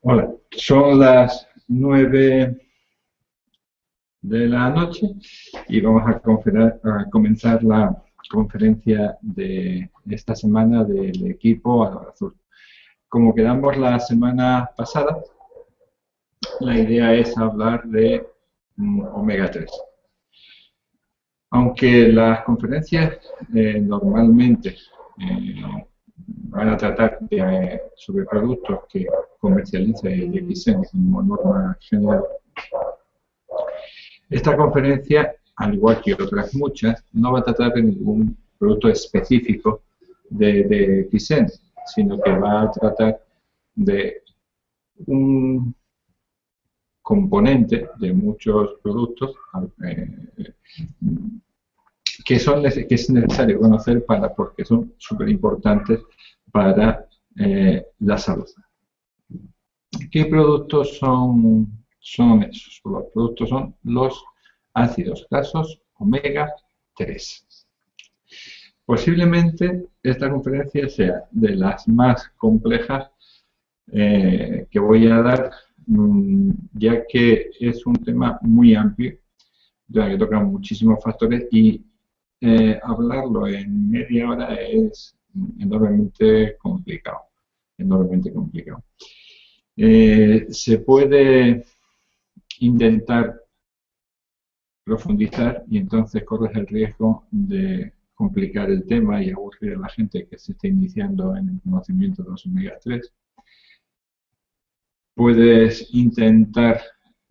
Hola, son las 9 de la noche y vamos a comenzar la conferencia de esta semana del equipo Azul. Como quedamos la semana pasada, la idea es hablar de omega 3. Aunque las conferencias normalmente van a tratar sobre productos que comercializa el XN como norma general, esta conferencia, al igual que otras muchas, no va a tratar de ningún producto específico de XN, sino que va a tratar de un componente de muchos productos que es necesario conocer porque son súper importantes para la salud. ¿Qué productos son esos? Los productos son los ácidos grasos omega 3. Posiblemente esta conferencia sea de las más complejas que voy a dar, ya que es un tema muy amplio, ya que toca muchísimos factores y hablarlo en media hora es enormemente complicado. Enormemente complicado. Se puede intentar profundizar y entonces corres el riesgo de complicar el tema y aburrir a la gente que se está iniciando en el conocimiento de los omega 3. Puedes intentar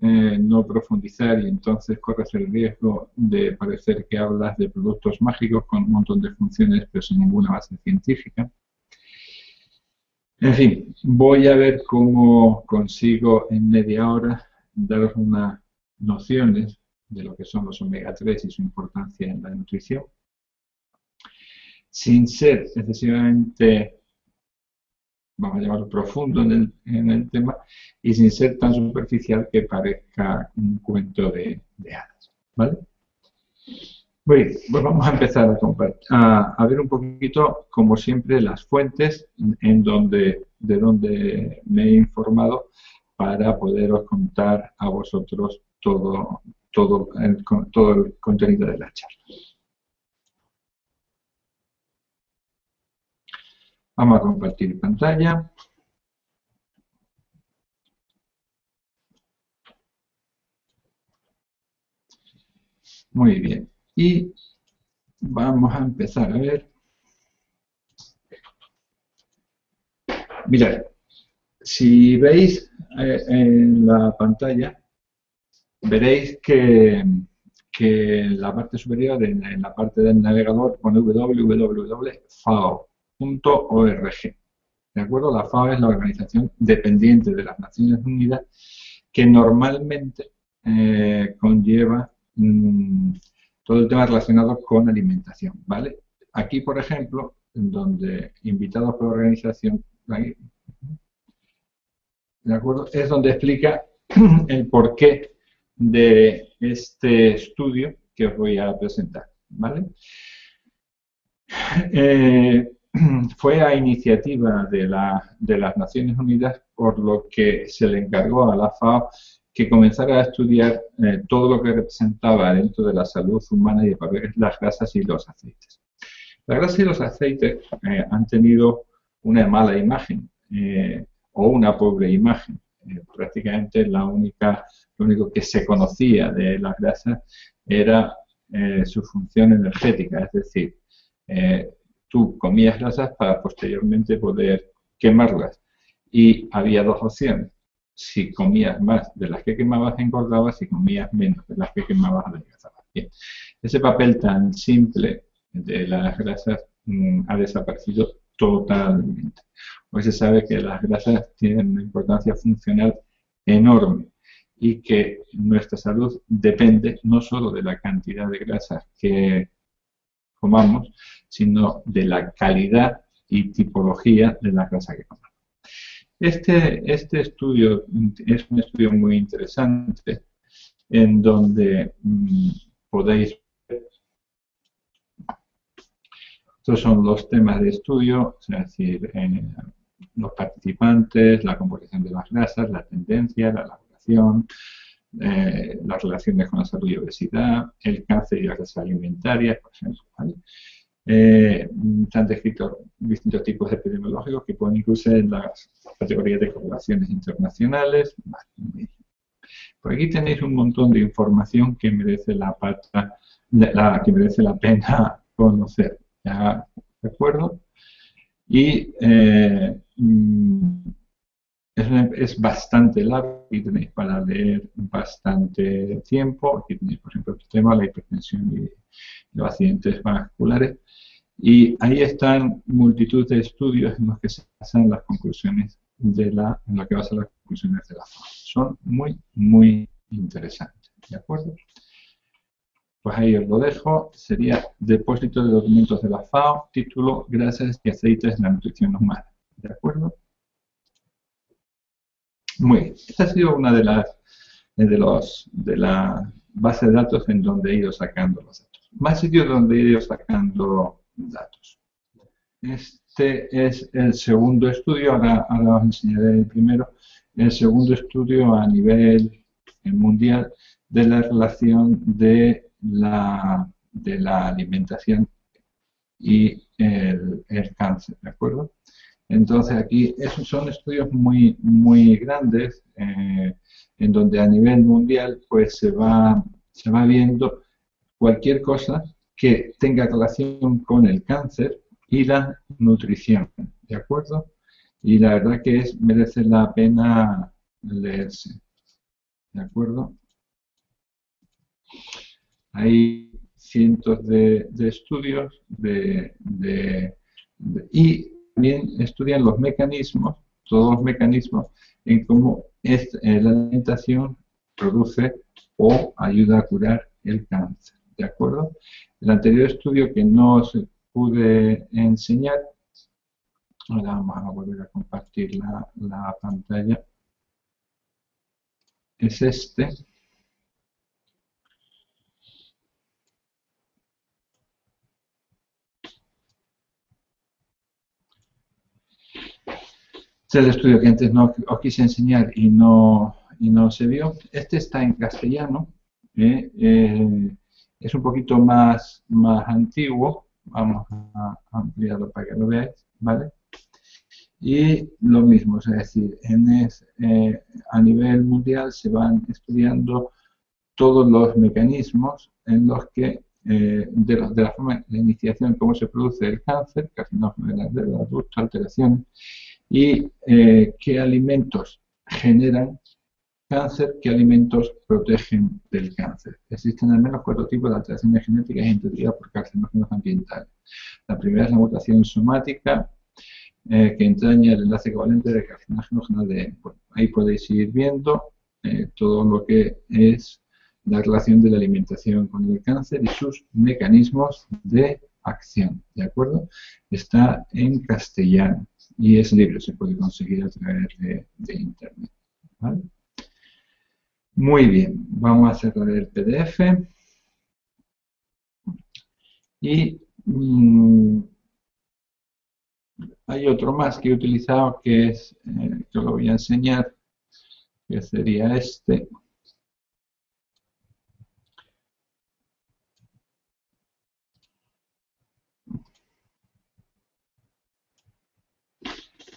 no profundizar y entonces corres el riesgo de parecer que hablas de productos mágicos con un montón de funciones pero sin ninguna base científica. En fin, voy a ver cómo consigo en media hora daros unas nociones de lo que son los omega 3 y su importancia en la nutrición, sin ser excesivamente, vamos a llamarlo, profundo en el tema y sin ser tan superficial que parezca un cuento de hadas, ¿vale? Muy bien, pues vamos a empezar a ver un poquito, como siempre, las fuentes de donde me he informado para poderos contar a vosotros todo el contenido de la charla. Vamos a compartir pantalla. Muy bien. Y vamos a empezar a ver. Mirad, si veis en la pantalla, veréis que en la parte superior, en la parte del navegador, pone www.fao.org. ¿De acuerdo? La FAO es la organización dependiente de las Naciones Unidas que normalmente conlleva todo el tema relacionado con alimentación, ¿vale? Aquí, por ejemplo, donde invitados por la organización, ¿de acuerdo? Es donde explica el porqué de este estudio que os voy a presentar, ¿vale? Fue a iniciativa de las Naciones Unidas, por lo que se le encargó a la FAO que comenzara a estudiar todo lo que representaba dentro de la salud humana y de las grasas y los aceites. Las grasas y los aceites han tenido una mala imagen o una pobre imagen. Prácticamente lo único que se conocía de las grasas era su función energética, es decir, tú comías grasas para posteriormente poder quemarlas. Y había dos opciones. Si comías más de las que quemabas, engordabas. Si comías menos de las que quemabas, adelgazabas. Bien. Ese papel tan simple de las grasas ha desaparecido totalmente. Hoy se sabe que las grasas tienen una importancia funcional enorme y que nuestra salud depende no solo de la cantidad de grasas que comamos, sino de la calidad y tipología de la grasa que comamos. Este estudio es un estudio muy interesante en donde podéis ver, estos son los temas de estudio, es decir, los participantes, la composición de las grasas, la tendencia, la elaboración, las relaciones con la salud y obesidad, el cáncer y las grasas alimentarias, por ejemplo, ¿vale? Se han descrito distintos tipos epidemiológicos que pueden incluirse en las categorías de correlaciones internacionales. Por aquí tenéis un montón de información que merece que merece la pena conocer. ¿Ya? ¿De acuerdo? Y es bastante largo, aquí tenéis para leer bastante tiempo, aquí tenéis por ejemplo el tema de la hipertensión y los accidentes vasculares, y ahí están multitud de estudios en los que se basan las conclusiones en lo que basan las conclusiones de la FAO. Son muy, muy interesantes, ¿de acuerdo? Pues ahí os lo dejo, sería depósito de documentos de la FAO, título, grasas y aceites en la nutrición humana, ¿de acuerdo? Muy bien, esta ha sido una de la base de datos en donde he ido sacando los datos. Más sitios donde he ido sacando datos. Este es el segundo estudio, ahora os enseñaré el primero, el segundo estudio a nivel mundial de la relación de la alimentación y el cáncer, ¿de acuerdo? Entonces aquí esos son estudios muy, muy grandes en donde a nivel mundial pues se va viendo cualquier cosa que tenga relación con el cáncer y la nutrición, ¿de acuerdo? Y la verdad que merece la pena leerse, ¿de acuerdo? Hay cientos de estudios y también estudian los mecanismos, todos los mecanismos en cómo la alimentación produce o ayuda a curar el cáncer, ¿de acuerdo? El anterior estudio que no os pude enseñar, ahora vamos a volver a compartir la pantalla, es este. Este es el estudio que antes no os quise enseñar y no se vio. Este está en castellano. Es un poquito más antiguo. Vamos a ampliarlo para que lo veáis, ¿vale? Y lo mismo, es decir, a nivel mundial se van estudiando todos los mecanismos en los que, de la forma de iniciación, cómo se produce el cáncer, carcinógeno de la adulta, alteraciones, y qué alimentos generan cáncer, qué alimentos protegen del cáncer. Existen al menos 4 tipos de alteraciones genéticas introducidas por carcinógenos ambientales. La primera es la mutación somática, que entraña el enlace covalente de carcinógenos en ADN. Bueno, ahí podéis ir viendo todo lo que es la relación de la alimentación con el cáncer y sus mecanismos de acción, ¿de acuerdo? Está en castellano y es libre, se puede conseguir a través de internet, ¿vale? Muy bien, vamos a cerrar el PDF y hay otro más que he utilizado que que lo voy a enseñar, que sería este.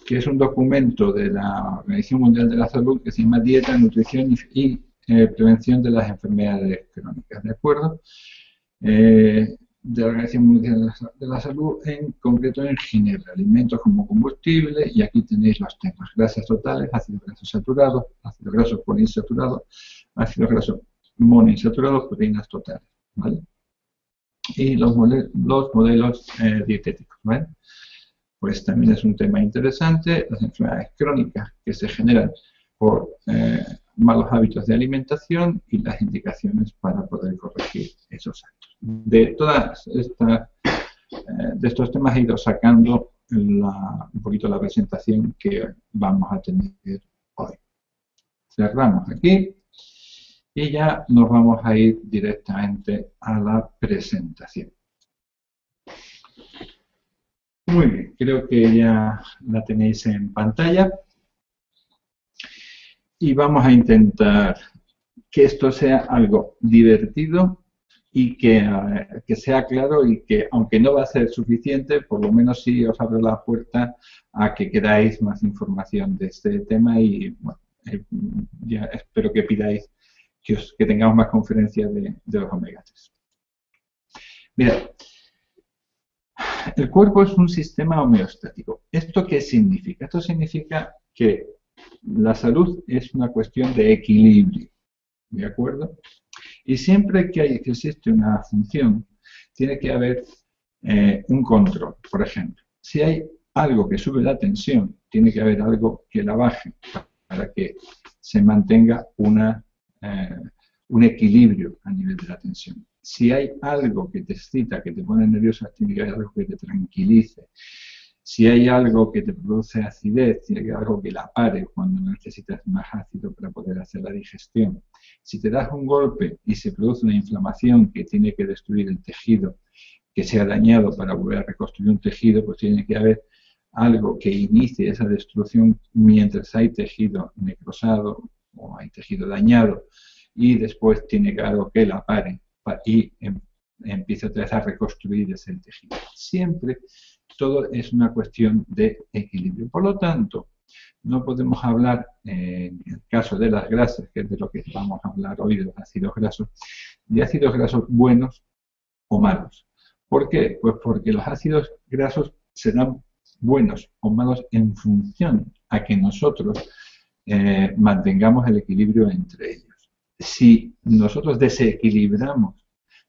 Que es un documento de la Organización Mundial de la Salud que se llama Dieta, Nutrición y Prevención de las Enfermedades Crónicas, ¿de acuerdo? De la Organización Mundial de la Salud, en concreto en Ginebra, alimentos como combustible, y aquí tenéis los temas: grasas totales, ácidos grasos saturados, ácidos grasos poliinsaturados, ácidos grasos monoinsaturados, proteínas totales, ¿vale? Y los modelos dietéticos, ¿vale? Pues también es un tema interesante, las enfermedades crónicas que se generan por malos hábitos de alimentación y las indicaciones para poder corregir esos actos. De estos temas he ido sacando un poquito la presentación que vamos a tener hoy. Cerramos aquí y ya nos vamos a ir directamente a la presentación. Muy bien, creo que ya la tenéis en pantalla y vamos a intentar que esto sea algo divertido y que sea claro y que, aunque no va a ser suficiente, por lo menos sí os abro la puerta a que queráis más información de este tema y bueno, ya espero que pidáis que tengamos más conferencias de los omega 3. Mira, el cuerpo es un sistema homeostático. ¿Esto qué significa? Esto significa que la salud es una cuestión de equilibrio, ¿de acuerdo? Y siempre que existe una función, tiene que haber un control. Por ejemplo, si hay algo que sube la tensión, tiene que haber algo que la baje para que se mantenga un equilibrio a nivel de la tensión. Si hay algo que te excita, que te pone nerviosa, tiene que haber algo que te tranquilice. Si hay algo que te produce acidez, tiene que haber algo que la pare cuando necesitas más ácido para poder hacer la digestión. Si te das un golpe y se produce una inflamación que tiene que destruir el tejido que se ha dañado para volver a reconstruir un tejido, pues tiene que haber algo que inicie esa destrucción mientras hay tejido necrosado o hay tejido dañado, y después tiene que haber algo que la pare y empiece otra vez a reconstruir ese tejido. Siempre todo es una cuestión de equilibrio. Por lo tanto, no podemos hablar, en el caso de las grasas, que es de lo que vamos a hablar hoy, de los ácidos grasos, de ácidos grasos buenos o malos. ¿Por qué? Pues porque los ácidos grasos serán buenos o malos en función a que nosotros mantengamos el equilibrio entre ellos. Si nosotros desequilibramos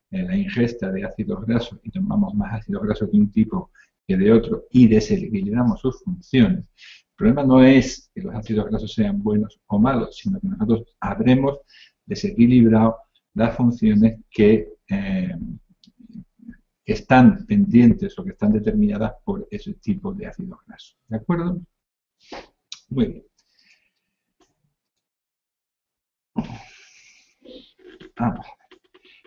la ingesta de ácidos grasos y tomamos más ácidos grasos de un tipo que de otro y desequilibramos sus funciones, el problema no es que los ácidos grasos sean buenos o malos, sino que nosotros habremos desequilibrado las funciones que están pendientes o que están determinadas por ese tipo de ácidos grasos. ¿De acuerdo? Muy bien. Vamos.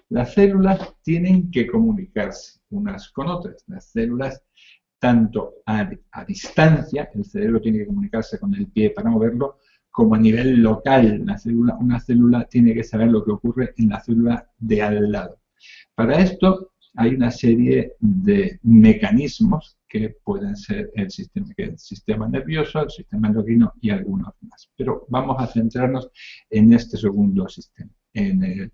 Las células tienen que comunicarse unas con otras. Las células, tanto a distancia, el cerebro tiene que comunicarse con el pie para moverlo, como a nivel local. Una célula tiene que saber lo que ocurre en la célula de al lado. Para esto hay una serie de mecanismos que pueden ser el sistema nervioso, el sistema endocrino y algunos más. Pero vamos a centrarnos en este segundo sistema, en el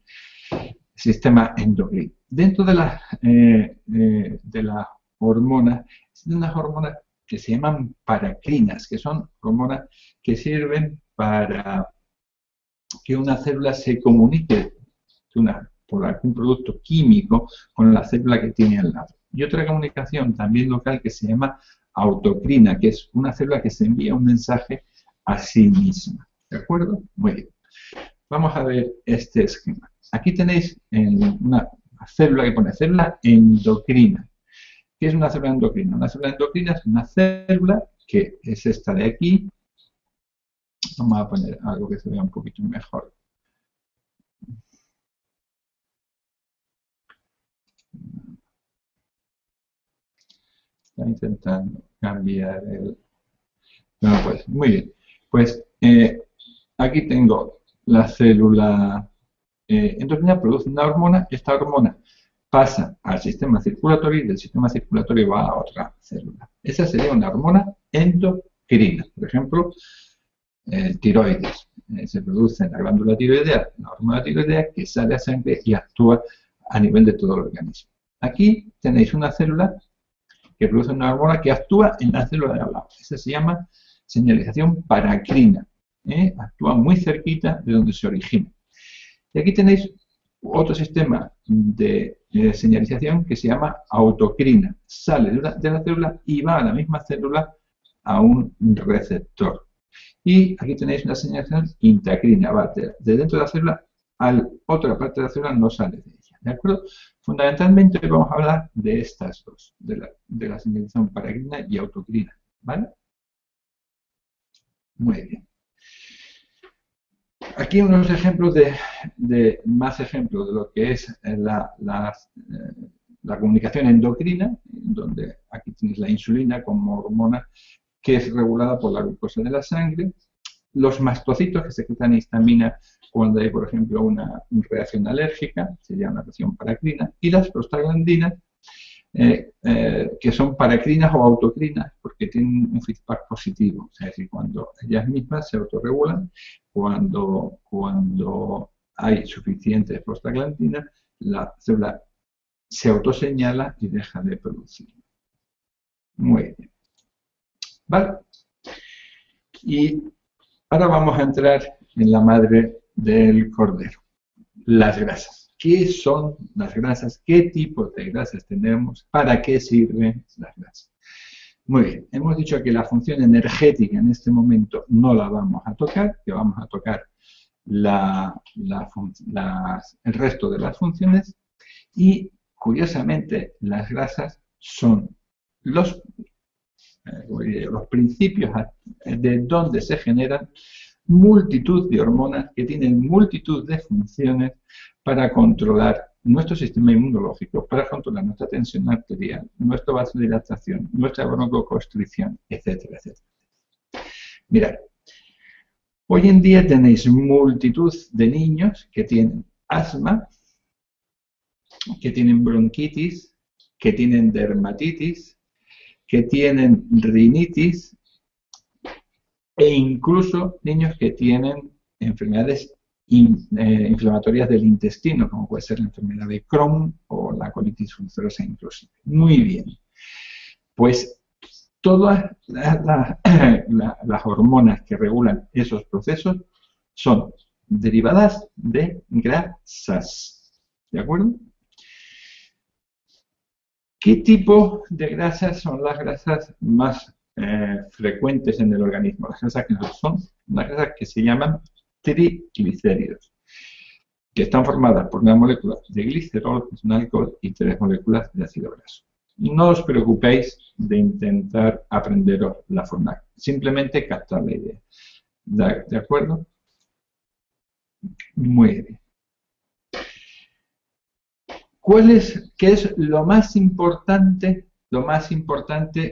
sistema endocrino. Dentro de las hormonas, existen unas hormonas que se llaman paracrinas, que son hormonas que sirven para que una célula se comunique por algún producto químico con la célula que tiene al lado. Y otra comunicación también local que se llama autocrina, que es una célula que se envía un mensaje a sí misma. ¿De acuerdo? Muy bien. Vamos a ver este esquema. Aquí tenéis una célula que pone célula endocrina. ¿Qué es una célula endocrina? Una célula endocrina es una célula que es esta de aquí. Vamos a poner algo que se vea un poquito mejor. Está intentando cambiar el... No, pues, muy bien. Pues aquí tengo la célula endocrina, produce una hormona, esta hormona pasa al sistema circulatorio y del sistema circulatorio va a otra célula. Esa sería una hormona endocrina. Por ejemplo, tiroides. Se produce en la glándula tiroidea, la hormona tiroidea que sale a sangre y actúa a nivel de todo el organismo. Aquí tenéis una célula que produce una hormona que actúa en la célula de al lado. Esa se llama señalización paracrina. Actúa muy cerquita de donde se origina. Y aquí tenéis otro sistema de señalización que se llama autocrina. Sale de la célula y va a la misma célula a un receptor. Y aquí tenéis una señalización intracrina. Va de dentro de la célula a otra parte de la célula, no sale de ella. ¿De acuerdo? Fundamentalmente vamos a hablar de estas dos, de la señalización paracrina y autocrina. ¿Vale? Muy bien. Aquí unos ejemplos más ejemplos de lo que es la comunicación endocrina, donde aquí tienes la insulina como hormona que es regulada por la glucosa de la sangre, los mastocitos que secretan histamina cuando hay, por ejemplo, una reacción alérgica, sería una reacción paracrina, y las prostaglandinas, que son paracrinas o autocrinas, porque tienen un feedback positivo, es decir, cuando ellas mismas se autorregulan, cuando hay suficientes prostaglandinas, la célula se autoseñala y deja de producir. Muy bien. ¿Vale? Y ahora vamos a entrar en la madre del cordero, las grasas. ¿Qué son las grasas? ¿Qué tipos de grasas tenemos? ¿Para qué sirven las grasas? Muy bien, hemos dicho que la función energética en este momento no la vamos a tocar, que vamos a tocar el resto de las funciones y, curiosamente, las grasas son los principios de donde se generan multitud de hormonas que tienen multitud de funciones para controlar nuestro sistema inmunológico, para controlar nuestra tensión arterial, nuestra vasodilatación, nuestra broncoconstricción, etcétera, etcétera. Mirad, hoy en día tenéis multitud de niños que tienen asma, que tienen bronquitis, que tienen dermatitis, que tienen rinitis e incluso niños que tienen enfermedades inflamatorias del intestino, como puede ser la enfermedad de Crohn o la colitis ulcerosa inclusive. Muy bien. Pues todas las hormonas que regulan esos procesos son derivadas de grasas. ¿De acuerdo? ¿Qué tipo de grasas son las grasas más frecuentes en el organismo? Las grasas que son las grasas que se llaman triglicéridos, que están formadas por una molécula de glicerol, que es un alcohol, y 3 moléculas de ácido graso. No os preocupéis de intentar aprenderos la forma, simplemente captar la idea. ¿De acuerdo? Muy bien. ¿Qué es lo más importante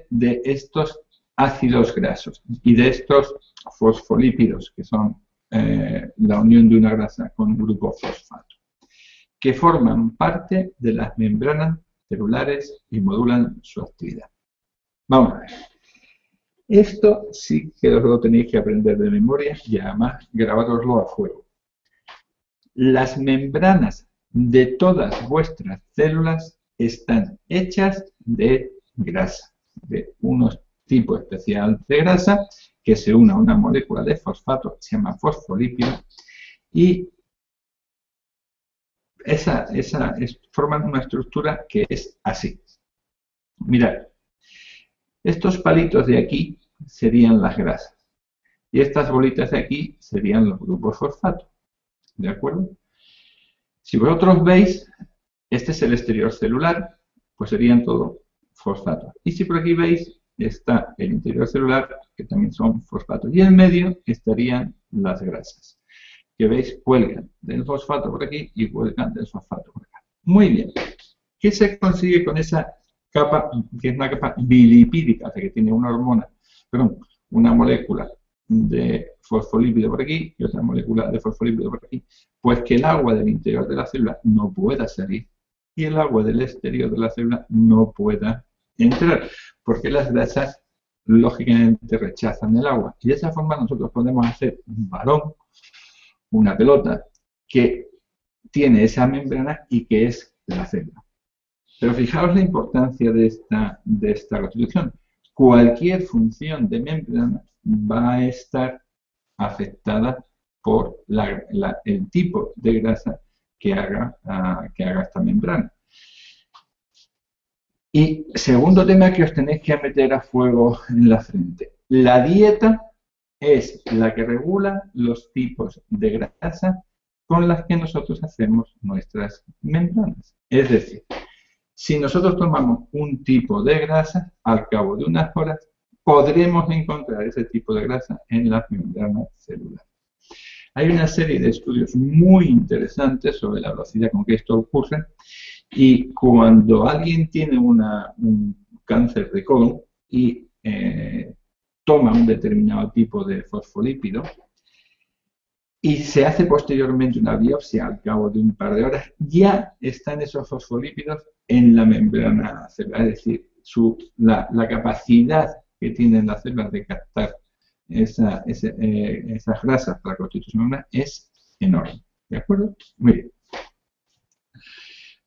de estos ácidos grasos y de estos fosfolípidos, que son la unión de una grasa con un grupo fosfato, que forman parte de las membranas celulares y modulan su actividad? Vamos a ver. Esto sí que os lo tenéis que aprender de memoria y además grabároslo a fuego. Las membranas de todas vuestras células están hechas de grasa, de unos tipos especial de grasa que se une a una molécula de fosfato que se llama fosfolípido y forman una estructura que es así. Mirad, estos palitos de aquí serían las grasas y estas bolitas de aquí serían los grupos fosfato. ¿De acuerdo? Si vosotros veis, este es el exterior celular, pues serían todo fosfatos. Y si por aquí veis, está el interior celular, que también son fosfatos. Y en medio estarían las grasas, que veis cuelgan del fosfato por aquí y cuelgan del fosfato por acá. Muy bien. ¿Qué se consigue con esa capa, que es una capa bilipídica, o sea, que tiene una hormona, perdón, una molécula de fosfolípido por aquí y otra molécula de fosfolípido por aquí? Pues que el agua del interior de la célula no pueda salir y el agua del exterior de la célula no pueda entrar, porque las grasas lógicamente rechazan el agua. Y de esa forma nosotros podemos hacer un balón, una pelota, que tiene esa membrana y que es la célula. Pero fijaos la importancia de esta constitución. Cualquier función de membrana va a estar afectada por el tipo de grasa que haga esta membrana. Y segundo tema que os tenéis que meter a fuego en la frente. La dieta es la que regula los tipos de grasa con las que nosotros hacemos nuestras membranas. Es decir, si nosotros tomamos un tipo de grasa, al cabo de unas horas podremos encontrar ese tipo de grasa en las membranas celulares. Hay una serie de estudios muy interesantes sobre la velocidad con que esto ocurre, Y cuando alguien tiene un cáncer de colon y toma un determinado tipo de fosfolípido y se hace posteriormente una biopsia al cabo de un par de horas, ya están esos fosfolípidos en la membrana celular, es decir, la capacidad que tienen las células de captar esas grasas para la constitución humana es enorme. ¿De acuerdo? Muy bien.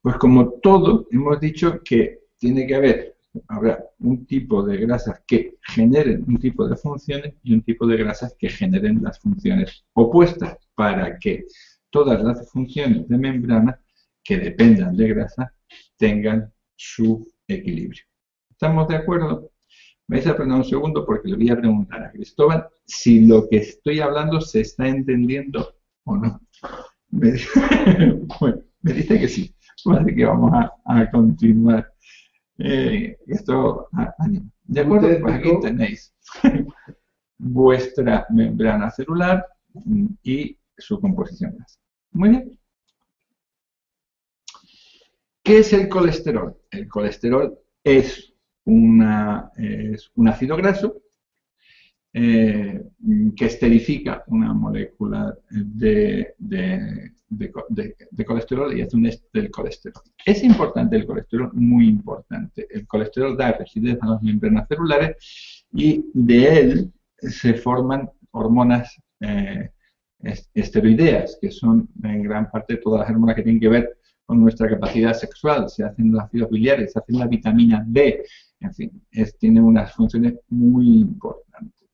Pues como todo, hemos dicho que tiene que habrá un tipo de grasas que generen un tipo de funciones y un tipo de grasas que generen las funciones opuestas para que todas las funciones de membrana que dependan de grasa tengan su equilibrio. ¿Estamos de acuerdo? Vais a aprender un segundo porque le voy a preguntar a Cristóbal si lo que estoy hablando se está entendiendo o no. Bueno, me dice que sí. Así que vamos a continuar. Esto anima. ¿De acuerdo? Pues aquí tenéis vuestra membrana celular y su composición. Muy bien. ¿Qué es el colesterol? El colesterol es un ácido graso que esterifica una molécula de colesterol y hace un éster del colesterol. Es importante el colesterol, muy importante. El colesterol da rigidez a las membranas celulares y de él se forman hormonas esteroideas, que son en gran parte todas las hormonas que tienen que ver con nuestra capacidad sexual. Se hacen los ácidos biliares, se hace la vitamina D, en fin, tiene unas funciones muy importantes.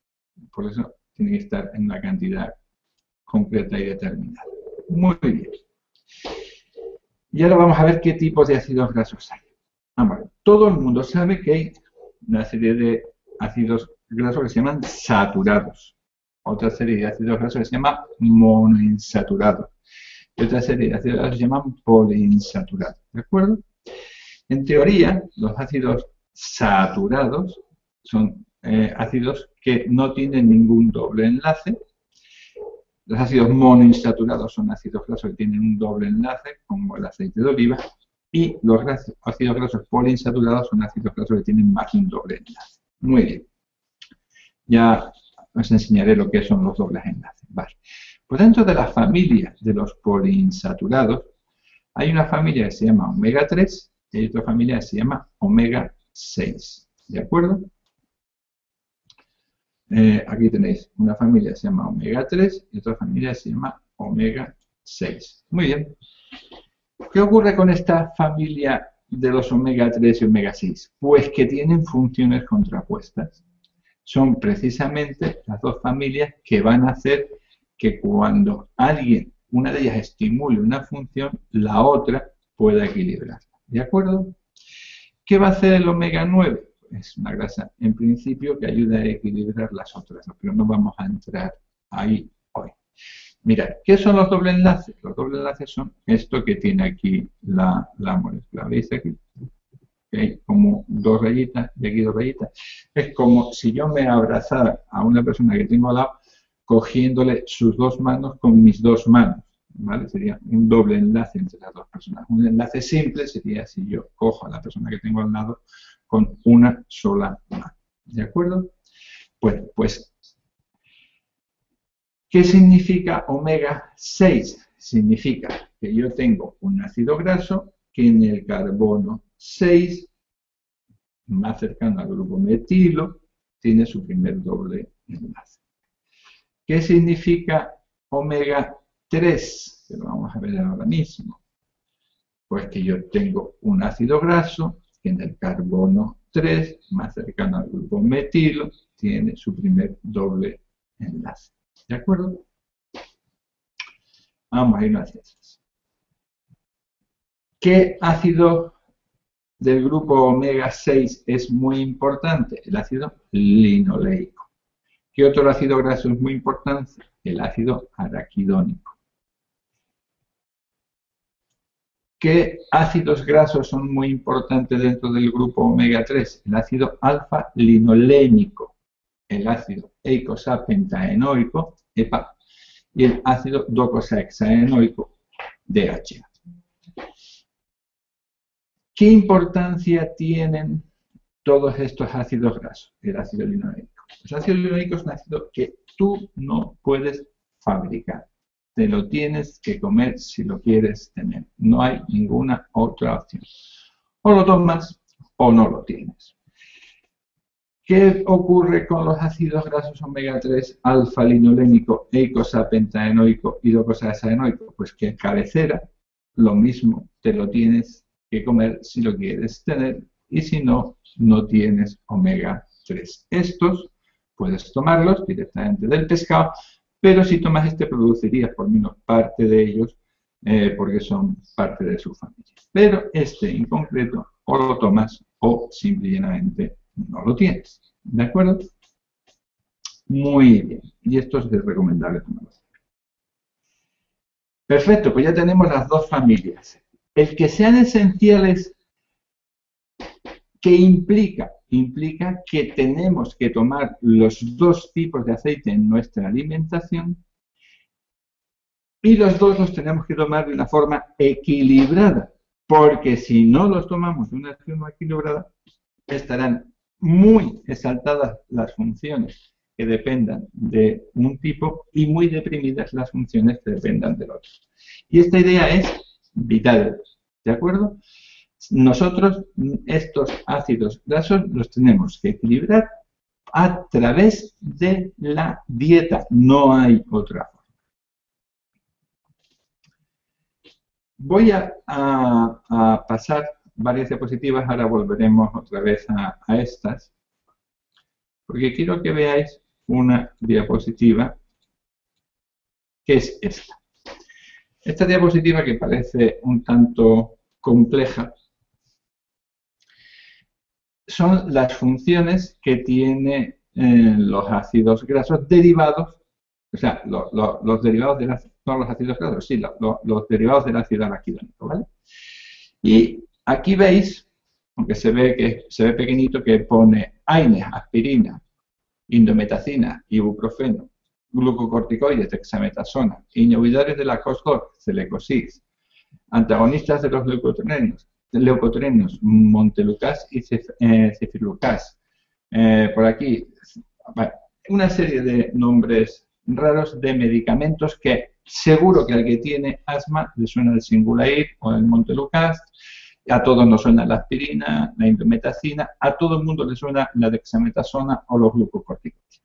Por eso tiene que estar en una cantidad concreta y determinada. Muy bien. Y ahora vamos a ver qué tipos de ácidos grasos hay. Todo el mundo sabe que hay una serie de ácidos grasos que se llaman saturados. Otra serie de ácidos grasos que se llama monoinsaturados. Y otra serie de ácidos grasos que se llaman poliinsaturados. ¿De acuerdo? En teoría, los ácidos saturados son ácidos que no tienen ningún doble enlace. Los ácidos monoinsaturados son ácidos grasos que tienen un doble enlace, como el aceite de oliva, y los ácidos grasos poliinsaturados son ácidos grasos que tienen más de un doble enlace. Muy bien. Ya os enseñaré lo que son los dobles enlaces. Vale. Pues dentro de la familia de los poliinsaturados, hay una familia que se llama omega 3 y hay otra familia que se llama omega 6. ¿De acuerdo? Aquí tenéis una familia que se llama omega 3 y otra familia que se llama omega 6. Muy bien. ¿Qué ocurre con esta familia de los omega 3 y omega 6? Pues que tienen funciones contrapuestas. Son precisamente las dos familias que van a hacer que cuando una de ellas estimule una función, la otra pueda equilibrarla. ¿De acuerdo? ¿Qué va a hacer el omega 9? Es una grasa, en principio, que ayuda a equilibrar las otras, pero no vamos a entrar ahí hoy. Mirad, ¿qué son los dobles enlaces? Los dobles enlaces son esto que tiene aquí la molécula. ¿Veis aquí? Hay como dos rayitas y aquí dos rayitas. Es como si yo me abrazara a una persona que tengo al lado, cogiéndole sus dos manos con mis dos manos. ¿Vale? Sería un doble enlace entre las dos personas. Un enlace simple sería si yo cojo a la persona que tengo al lado con una sola mano. ¿De acuerdo? Pues ¿qué significa omega 6? Significa que yo tengo un ácido graso que en el carbono 6, más cercano al grupo metilo, tiene su primer doble enlace. ¿Qué significa omega 3? Que lo vamos a ver ahora mismo. Pues que yo tengo un ácido graso que en el carbono 3, más cercano al grupo metilo, tiene su primer doble enlace. ¿De acuerdo? Vamos a irnos hacia eso. ¿Qué ácido del grupo omega 6 es muy importante? El ácido linoleico. ¿Qué otro ácido graso es muy importante? El ácido araquidónico. ¿Qué ácidos grasos son muy importantes dentro del grupo omega 3? El ácido alfa-linolénico, el ácido eicosapentaenoico, EPA, y el ácido docosahexaenoico, DHA. ¿Qué importancia tienen todos estos ácidos grasos? El ácido linoleico. El ácido linoleico es un ácido que tú no puedes fabricar. Te lo tienes que comer si lo quieres tener. No hay ninguna otra opción. O lo tomas o no lo tienes. ¿Qué ocurre con los ácidos grasos omega 3, alfa-linolénico, eicosapentaenoico y docosahexaenoico? Pues que en cabecera, lo mismo, te lo tienes que comer si lo quieres tener y si no, no tienes omega 3. Estos puedes tomarlos directamente del pescado, pero si tomas este producirías por menos parte de ellos porque son parte de su familia. Pero este en concreto o lo tomas o simplemente no lo tienes. ¿De acuerdo? Muy bien. Y esto es recomendable tomarlo. Perfecto, pues ya tenemos las dos familias. El que sean esenciales, ¿qué implica? Implica que tenemos que tomar los dos tipos de aceite en nuestra alimentación y los dos los tenemos que tomar de una forma equilibrada, porque si no los tomamos de una forma equilibrada, estarán muy exaltadas las funciones que dependan de un tipo y muy deprimidas las funciones que dependan del otro. Y esta idea es vital, ¿de acuerdo? Nosotros estos ácidos grasos los tenemos que equilibrar a través de la dieta, no hay otra forma. Voy a pasar varias diapositivas, ahora volveremos otra vez a estas, porque quiero que veáis una diapositiva que es esta. Esta diapositiva que parece un tanto compleja son las funciones que tienen los ácidos grasos derivados, o sea, los derivados de no los ácidos grasos, sí, los derivados del ácido araquidónico, ¿vale? Y aquí veis, aunque se ve pequeñito, que pone AINES, aspirina, indometacina, ibuprofeno, glucocorticoides, dexametasona, inhibidores de la COX-2, celecoxib, antagonistas de los leucotrienos, montelukast y cefirlukast. Por aquí, una serie de nombres raros de medicamentos que seguro que al que tiene asma le suena el Singulair o el montelukast, a todos nos suena la aspirina, la indometacina, a todo el mundo le suena la dexametasona o los glucocorticoides.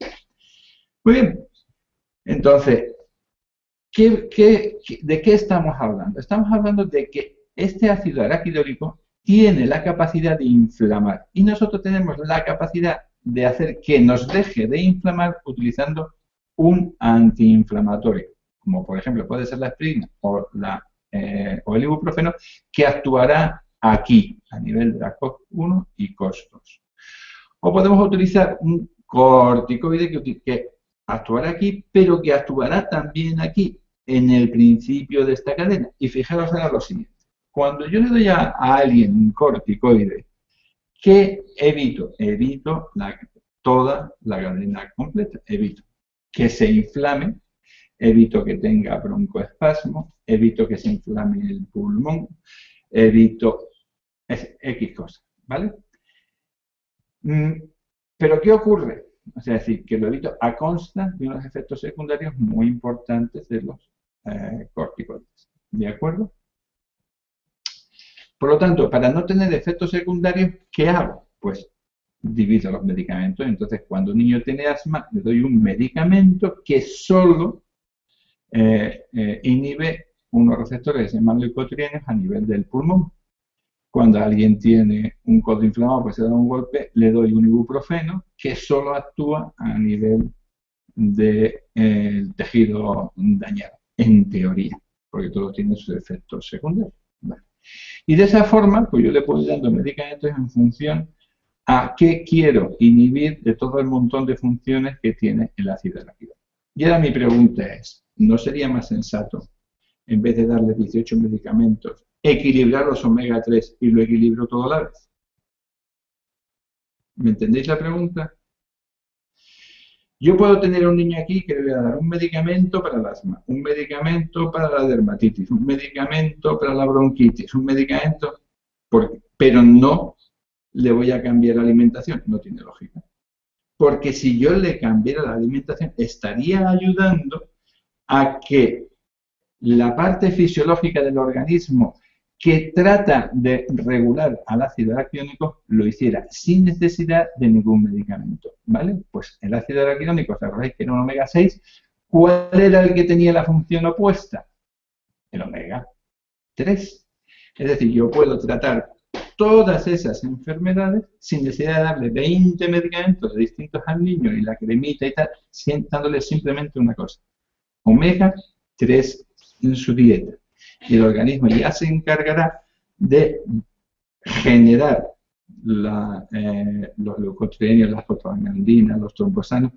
Muy bien, entonces, ¿de qué estamos hablando? Estamos hablando de que este ácido araquidónico tiene la capacidad de inflamar y nosotros tenemos la capacidad de hacer que nos deje de inflamar utilizando un antiinflamatorio, como por ejemplo puede ser la aspirina o el ibuprofeno, que actuará aquí, a nivel de la COX-1 y COX-2. O podemos utilizar un corticoide que actuará aquí, pero que actuará también aquí, en el principio de esta cadena. Y fijaros ahora lo siguiente. Cuando yo le doy a alguien un corticoide, ¿qué evito? Evito toda la cadena completa. Evito que se inflame, evito que tenga broncoespasmo, evito que se inflame el pulmón, evito X cosas, ¿vale? Pero ¿qué ocurre? O sea, es decir, que lo evito a consta de unos efectos secundarios muy importantes de los corticoides. ¿De acuerdo? Por lo tanto, para no tener efectos secundarios, ¿qué hago? Pues divido los medicamentos. Entonces, cuando un niño tiene asma, le doy un medicamento que solo inhibe unos receptores que se llaman leucotrienos a nivel del pulmón. Cuando alguien tiene un codo inflamado, pues se da un golpe, le doy un ibuprofeno que solo actúa a nivel del tejido dañado, en teoría, porque todo tiene sus efectos secundarios. Vale. Y de esa forma, pues yo le puedo ir dando medicamentos en función a qué quiero inhibir de todo el montón de funciones que tiene el ácido araquidónico. Y ahora mi pregunta es, ¿no sería más sensato, en vez de darle 18 medicamentos, equilibrar los omega 3 y lo equilibro todo a la vez? ¿Me entendéis la pregunta? Yo puedo tener un niño aquí que le voy a dar un medicamento para el asma, un medicamento para la dermatitis, un medicamento para la bronquitis, un medicamento... pero no le voy a cambiar la alimentación. No tiene lógica. Porque si yo le cambiara la alimentación, estaría ayudando a que la parte fisiológica del organismo que trata de regular al ácido araquidónico lo hiciera sin necesidad de ningún medicamento, ¿vale? Pues el ácido araquidónico, ¿os acordáis que era un omega 6? ¿Cuál era el que tenía la función opuesta? El omega 3. Es decir, yo puedo tratar todas esas enfermedades sin necesidad de darle 20 medicamentos distintos al niño y la cremita y tal, dándole simplemente una cosa: omega 3 en su dieta. Y el organismo ya se encargará de generar los leucotrienios, las prostaglandinas, los trombosanos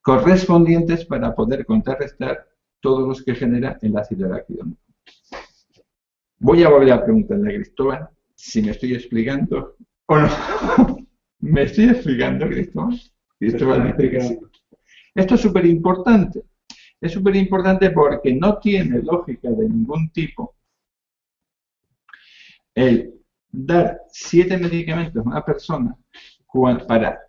correspondientes para poder contrarrestar todos los que genera el ácido araquidónico. Voy a volver a preguntarle a Cristóbal si me estoy explicando o no. ¿Me estoy explicando, Cristóbal? Cristóbal dice que sí. Esto es súper importante. Es súper importante porque no tiene lógica de ningún tipo el dar 7 medicamentos a una persona para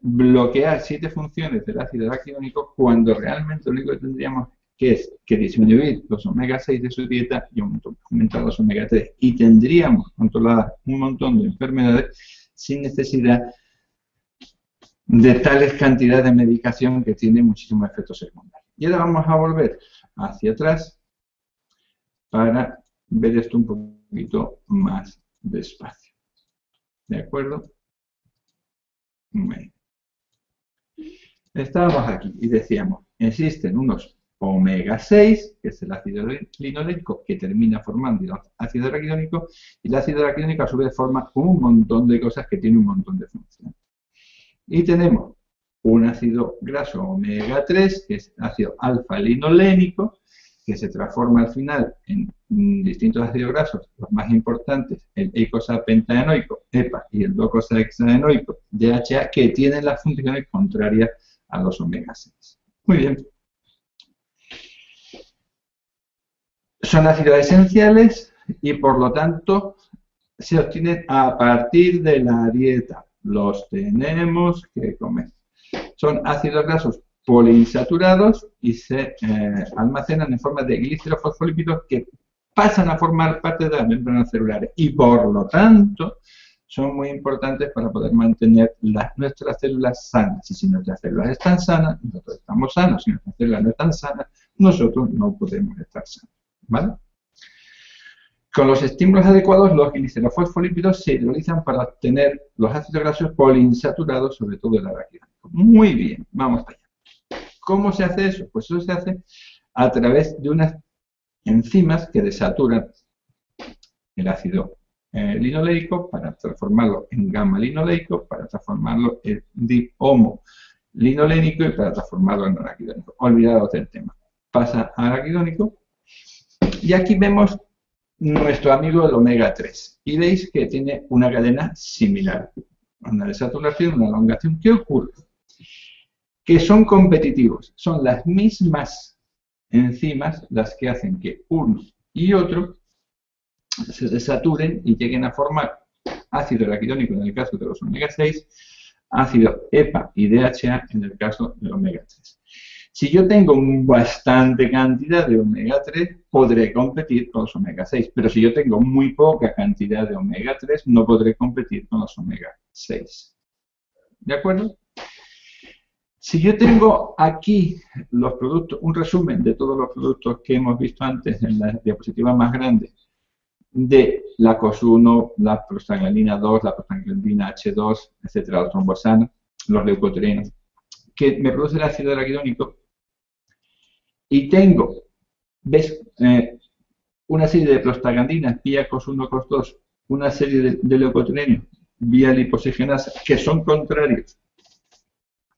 bloquear 7 funciones del ácido araquidónico cuando realmente lo único que tendríamos es que disminuir los omega 6 de su dieta y aumentar los omega 3. Y tendríamos controladas un montón de enfermedades sin necesidad de tales cantidades de medicación que tienen muchísimos efectos secundarios. Y ahora vamos a volver hacia atrás para ver esto un poquito más despacio. ¿De acuerdo? Bueno. Estábamos aquí y decíamos, existen unos omega 6, que es el ácido linoleico, que termina formando el ácido araquidónico, y el ácido araquidónico a su vez forma un montón de cosas que tienen un montón de funciones. Y tenemos un ácido graso omega 3, que es ácido alfa-linolénico, que se transforma al final en distintos ácidos grasos, los más importantes, el eicosapentaenoico, EPA, y el docosahexaenoico, DHA, que tienen las funciones contrarias a los omega 6. Muy bien. Son ácidos esenciales y por lo tanto se obtienen a partir de la dieta. Los tenemos que comer. Son ácidos grasos poliinsaturados y se almacenan en forma de glicerofosfolípidos que pasan a formar parte de las membranas celulares y por lo tanto son muy importantes para poder mantener nuestras células sanas. Y si nuestras células están sanas, nosotros estamos sanos. Si nuestras células no están sanas, nosotros no podemos estar sanos. ¿Vale? Con los estímulos adecuados, los glicerofosfolípidos se hidrolizan para obtener los ácidos grasos poliinsaturados, sobre todo el araquidónico. Muy bien, vamos allá. ¿Cómo se hace eso? Pues eso se hace a través de unas enzimas que desaturan el ácido linoleico para transformarlo en gamma-linoleico, para transformarlo en dihomolinolénico y para transformarlo en araquidónico. Olvidados del tema. Pasa a araquidónico y aquí vemos nuestro amigo el omega 3 y veis que tiene una cadena similar, una desaturación, una elongación. ¿Qué ocurre? Que son competitivos, son las mismas enzimas las que hacen que uno y otro se desaturen y lleguen a formar ácido araquidónico en el caso de los omega 6, ácido EPA y DHA en el caso del omega 3. Si yo tengo bastante cantidad de omega 3, podré competir con los omega 6, pero si yo tengo muy poca cantidad de omega 3, no podré competir con los omega 6. ¿De acuerdo? Si yo tengo aquí los productos, un resumen de todos los productos que hemos visto antes en la diapositiva más grande, de la COS1, la prostaglandina 2, la prostaglandina H2, etcétera, los trombosanos, los leucotrienos, que me produce el ácido araquidónico, y tengo, ¿ves? Una serie de prostaglandinas vía COS1, COS2, una serie de leucotrienios vía lipoxigenasa, que son contrarios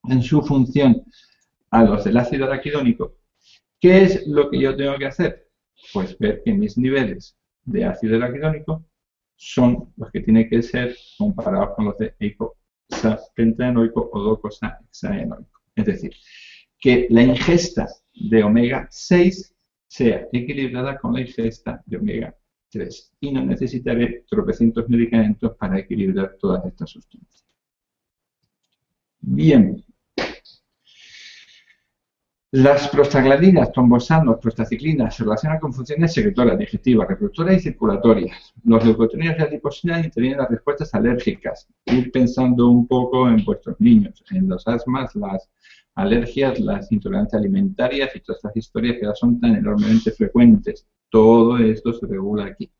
en su función a los del ácido araquidónico. ¿Qué es lo que yo tengo que hacer? Pues ver que mis niveles de ácido araquidónico son los que tienen que ser comparados con los de eicosapentaenoico o docosahexaenoico. Es decir, que la ingesta de omega 6 sea equilibrada con la ingesta de omega 3. Y no necesitaré tropecientos medicamentos para equilibrar todas estas sustancias. Bien. Las prostaglandinas, trombosanos, prostaciclinas se relacionan con funciones secretoras, digestivas, reproductoras y circulatorias. Los leucocitoninas y las lipocinas intervienen en las respuestas alérgicas. Ir pensando un poco en vuestros niños, en los asmas, las alergias, las intolerancias alimentarias y todas estas historias que ahora son tan enormemente frecuentes. Todo esto se regula aquí.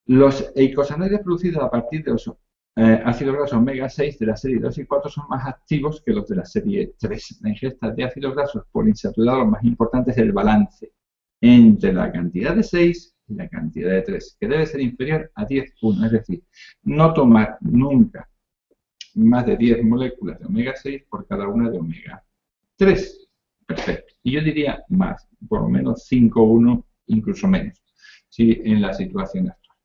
Los eicosanoides producidos a partir de los ácidos grasos omega 6 de la serie 2 y 4 son más activos que los de la serie 3. La ingesta de ácidos grasos poliinsaturados, lo más importante es el balance entre la cantidad de 6 y la cantidad de 3, que debe ser inferior a 10,1. Es decir, no tomar nunca más de 10 moléculas de omega 6 por cada una de omega 3. Perfecto. Y yo diría más, por lo menos 5,1, incluso menos, ¿sí? En la situación actual.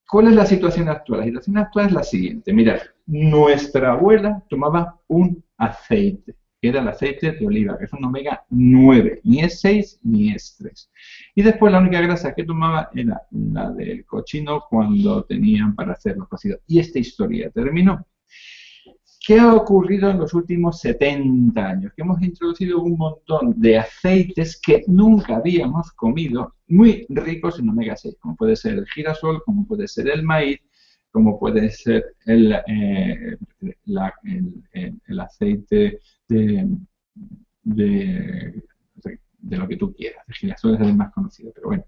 ¿Cuál es la situación actual? La situación actual es la siguiente. Mirad, nuestra abuela tomaba un aceite, que era el aceite de oliva, que es un omega 9, ni es 6 ni es 3. Y después la única grasa que tomaba era la del cochino cuando tenían para hacer los cocidos. Y esta historia terminó. ¿Qué ha ocurrido en los últimos 70 años? Que hemos introducido un montón de aceites que nunca habíamos comido, muy ricos en omega 6, como puede ser el girasol, como puede ser el maíz, como puede ser el aceite de lo que tú quieras. El girasol es el más conocido, pero bueno.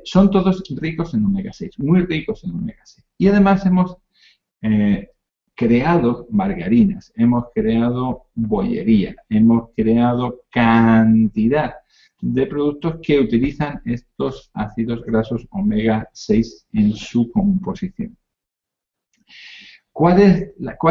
Son todos ricos en omega 6, muy ricos en omega 6. Y además hemos creado margarinas, hemos creado bollería, hemos creado cantidad de productos que utilizan estos ácidos grasos omega 6 en su composición. ¿Cuál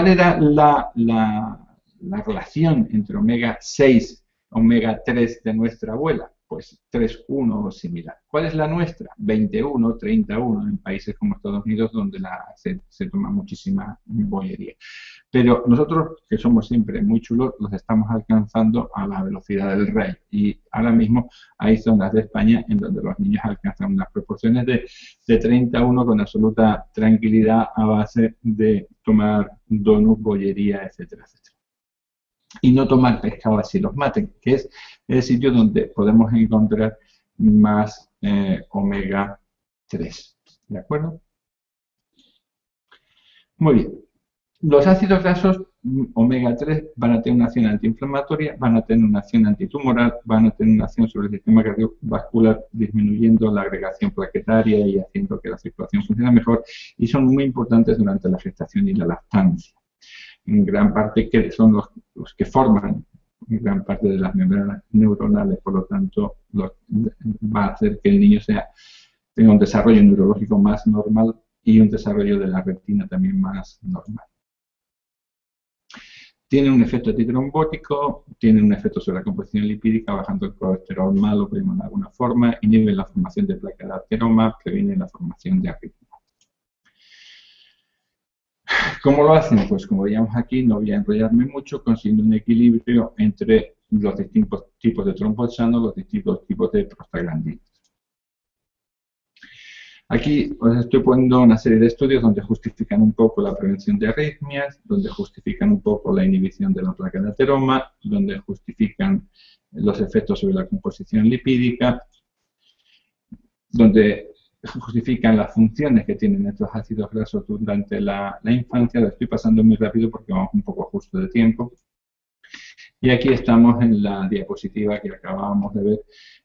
era la relación entre omega 6 y omega 3 de nuestra abuela? Pues 3,1 o similar. ¿Cuál es la nuestra? 21, 31 en países como Estados Unidos donde se toma muchísima bollería. Pero nosotros, que somos siempre muy chulos, los estamos alcanzando a la velocidad del rey. Y ahora mismo hay zonas de España en donde los niños alcanzan unas proporciones de 31 con absoluta tranquilidad a base de tomar donuts, bollería, etcétera, etcétera. Y no tomar pescado así los maten, que es el sitio donde podemos encontrar más omega 3. ¿De acuerdo? Muy bien. Los ácidos grasos omega 3 van a tener una acción antiinflamatoria, van a tener una acción antitumoral, van a tener una acción sobre el sistema cardiovascular, disminuyendo la agregación plaquetaria y haciendo que la circulación funcione mejor, y son muy importantes durante la gestación y la lactancia. En gran parte que son los que forman gran parte de las membranas neuronales, por lo tanto va a hacer que el niño tenga un desarrollo neurológico más normal y un desarrollo de la retina también más normal. Tiene un efecto antitrombótico, tiene un efecto sobre la composición lipídica, bajando el colesterol malo, de alguna forma, inhibe la formación de placa de ateroma, previene la formación de arritmias. ¿Cómo lo hacen? Pues como veíamos aquí, no voy a enrollarme mucho, consiguiendo un equilibrio entre los distintos tipos de tromboxano, los distintos tipos de prostaglandinas. Aquí os estoy poniendo una serie de estudios donde justifican un poco la prevención de arritmias, donde justifican un poco la inhibición de la placa de ateroma, donde justifican los efectos sobre la composición lipídica, donde justifican las funciones que tienen estos ácidos grasos durante la infancia. Lo estoy pasando muy rápido porque vamos un poco justo de tiempo. Y aquí estamos en la diapositiva que acabábamos de ver,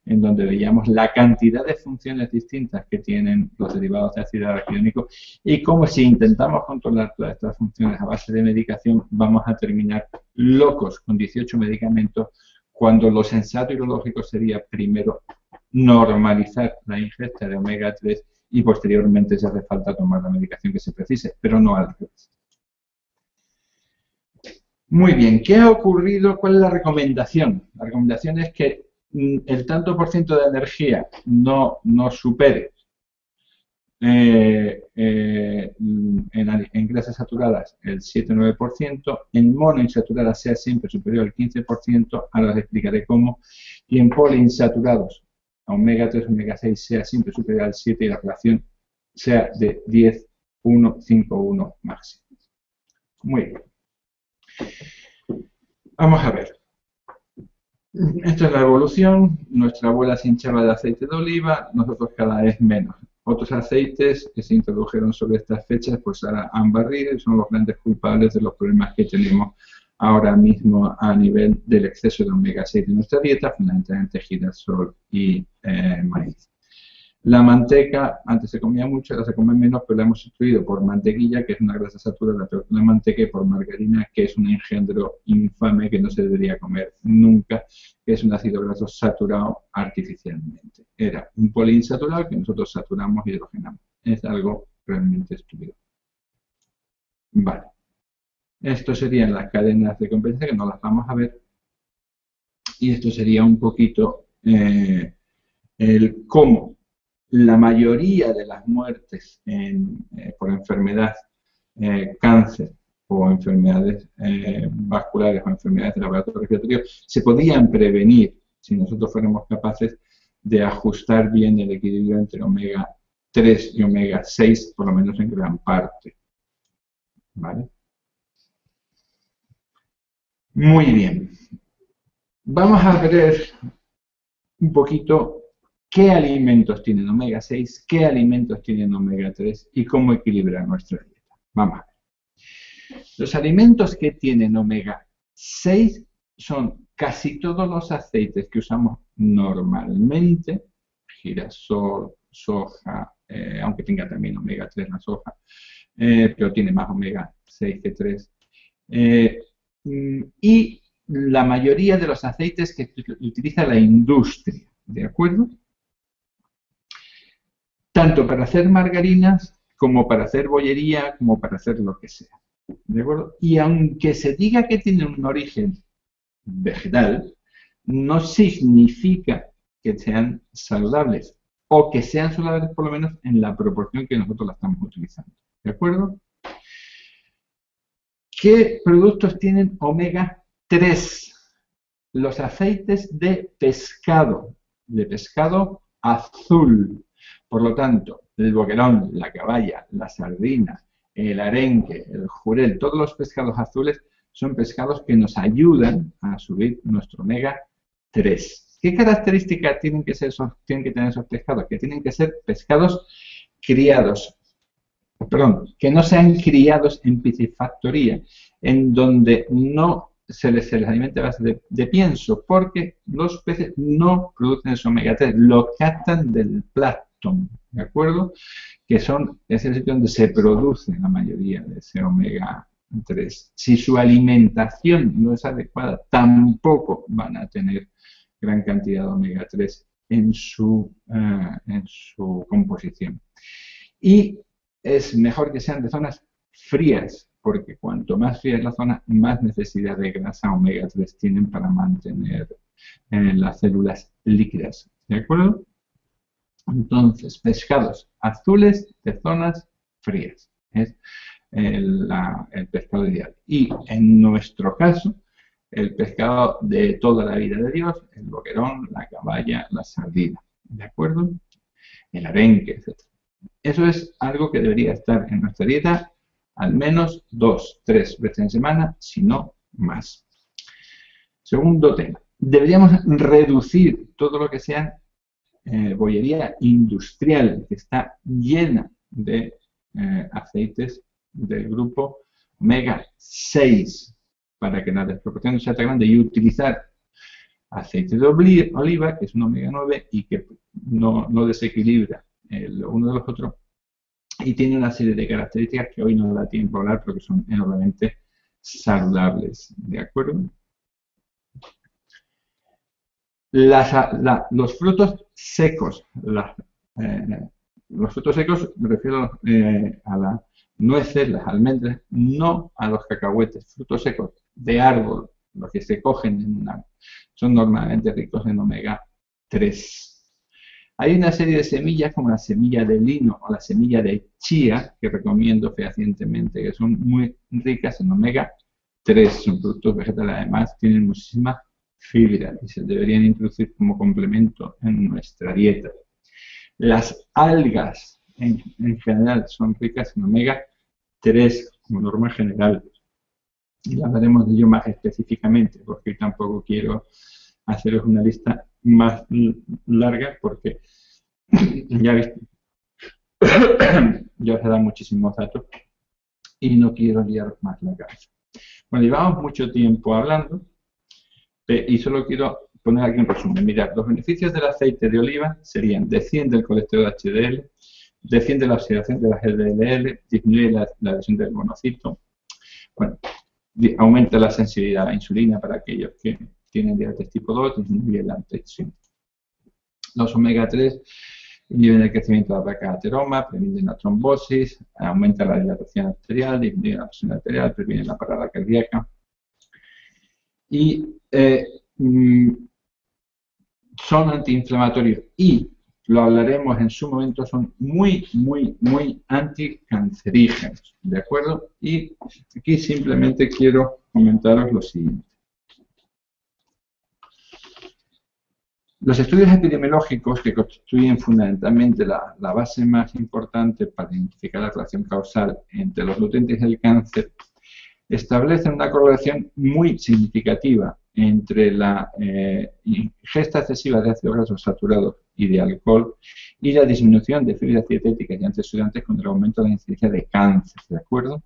en donde veíamos la cantidad de funciones distintas que tienen los derivados de ácido araquidónico y cómo si intentamos controlar todas estas funciones a base de medicación vamos a terminar locos con 18 medicamentos, cuando lo sensato y lo lógico sería primero normalizar la ingesta de omega 3 y posteriormente si hace falta tomar la medicación que se precise, pero no al revés. Muy bien, ¿qué ha ocurrido? ¿Cuál es la recomendación? La recomendación es que el tanto por ciento de energía no supere en grasas saturadas el 7-9%, en monoinsaturadas sea siempre superior al 15%, ahora les explicaré cómo, y en poliinsaturados omega 3, omega 6 sea siempre superior al 7 y la relación sea de 10, 1, 5, 1 máximo. Muy bien. Vamos a ver. Esta es la evolución. Nuestra abuela se hinchaba de aceite de oliva, nosotros cada vez menos. Otros aceites que se introdujeron sobre estas fechas, pues ahora han barrido y son los grandes culpables de los problemas que tenemos ahora mismo a nivel del exceso de omega 6 en nuestra dieta, fundamentalmente girasol y maíz. La manteca, antes se comía mucho, ahora se come menos, pero la hemos sustituido por mantequilla, que es una grasa saturada, pero con la manteca, y por margarina, que es un engendro infame que no se debería comer nunca, que es un ácido graso saturado artificialmente. Era un poliinsaturado que nosotros saturamos y hidrogenamos. Es algo realmente estúpido. Vale. Esto serían las cadenas de competencia, que no las vamos a ver. Y esto sería un poquito el cómo la mayoría de las muertes por enfermedad, cáncer o enfermedades vasculares o enfermedades del aparato respiratorio se podían prevenir si nosotros fuéramos capaces de ajustar bien el equilibrio entre omega 3 y omega 6, por lo menos en gran parte. ¿Vale? Muy bien. Vamos a ver un poquito qué alimentos tienen omega 6, qué alimentos tienen omega 3 y cómo equilibrar nuestra dieta. Vamos a ver. Los alimentos que tienen omega 6 son casi todos los aceites que usamos normalmente, girasol, soja, aunque tenga también omega 3 la soja, pero tiene más omega 6 que 3. Y la mayoría de los aceites que utiliza la industria, ¿de acuerdo? Tanto para hacer margarinas, como para hacer bollería, como para hacer lo que sea, ¿de acuerdo? Y aunque se diga que tiene un origen vegetal, no significa que sean saludables, o que sean saludables por lo menos en la proporción que nosotros la estamos utilizando, ¿de acuerdo? ¿Qué productos tienen omega 3? Los aceites de pescado azul. Por lo tanto, el boquerón, la caballa, la sardina, el arenque, el jurel, todos los pescados azules son pescados que nos ayudan a subir nuestro omega 3. ¿Qué características tienen que tener esos pescados? Que tienen que ser pescados criados, que no sean criados en piscifactoría, en donde no se les alimenta a base de pienso, porque los peces no producen ese omega 3, lo captan del plancton, ¿de acuerdo? Es el sitio donde se produce la mayoría de ese omega 3. Si su alimentación no es adecuada, tampoco van a tener gran cantidad de omega 3 en su composición. Y es mejor que sean de zonas frías, porque cuanto más fría es la zona, más necesidad de grasa omega 3 tienen para mantener las células líquidas. ¿De acuerdo? Entonces, pescados azules de zonas frías. Es el pescado ideal. Y en nuestro caso, el pescado de toda la vida de Dios, el boquerón, la caballa, la sardina. ¿De acuerdo? El arenque, etc. Eso es algo que debería estar en nuestra dieta al menos 2, 3 veces en semana, si no más. Segundo tema. Deberíamos reducir todo lo que sea bollería industrial, que está llena de aceites del grupo omega 6, para que la desproporción no sea tan grande, y utilizar aceite de oliva, que es un omega 9 y que no desequilibra uno de los otros, y tiene una serie de características que hoy no da tiempo a hablar, pero que son enormemente saludables, ¿de acuerdo? Los frutos secos, los frutos secos me refiero a las nueces, las almendras, no a los cacahuetes. Frutos secos de árbol, los que se cogen son normalmente ricos en omega 3. Hay una serie de semillas como la semilla de lino o la semilla de chía, que recomiendo fehacientemente, que son muy ricas en omega 3. Son productos vegetales, además tienen muchísima fibra y se deberían introducir como complemento en nuestra dieta. Las algas en general son ricas en omega 3 como norma general. Y hablaremos de ello más específicamente, porque tampoco quiero haceros una lista más larga, porque ya habéis, ya os he dado muchísimos datos y no quiero liar más la cabeza. Bueno, llevamos mucho tiempo hablando y solo quiero poner aquí un resumen. Mirad, los beneficios del aceite de oliva serían: desciende el colesterol HDL, desciende la oxidación de las LDL, disminuye la lesión del monocito, bueno, aumenta la sensibilidad a la insulina para aquellos que tienen diabetes tipo 2, disminuye la tensión. Los omega 3 inhiben el crecimiento de la placa de ateroma, previenen la trombosis, aumenta la dilatación arterial, disminuye la presión arterial, previene la parada cardíaca. Y son antiinflamatorios y, lo hablaremos en su momento, son muy anticancerígenos, ¿de acuerdo? Y aquí simplemente quiero comentaros lo siguiente. Los estudios epidemiológicos, que constituyen fundamentalmente la base más importante para identificar la relación causal entre los nutrientes y el cáncer, establecen una correlación muy significativa entre la ingesta excesiva de ácidos grasos saturados y de alcohol y la disminución de fibras dietéticas y antioxidantes con el aumento de la incidencia de cáncer, ¿de acuerdo?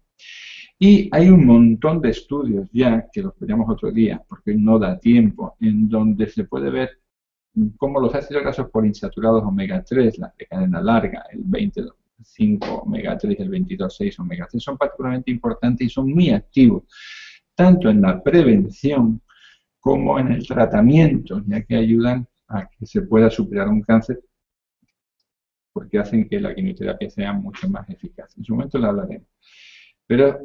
Y hay un montón de estudios ya, que los veremos otro día, porque no da tiempo, en donde se puede ver cómo los ácidos grasos poliinsaturados omega 3, la de cadena larga, el 25 omega 3 y el 22,6 omega 3, son particularmente importantes y son muy activos, tanto en la prevención como en el tratamiento, ya que ayudan a que se pueda superar un cáncer, porque hacen que la quimioterapia sea mucho más eficaz. En su momento lo hablaremos. Pero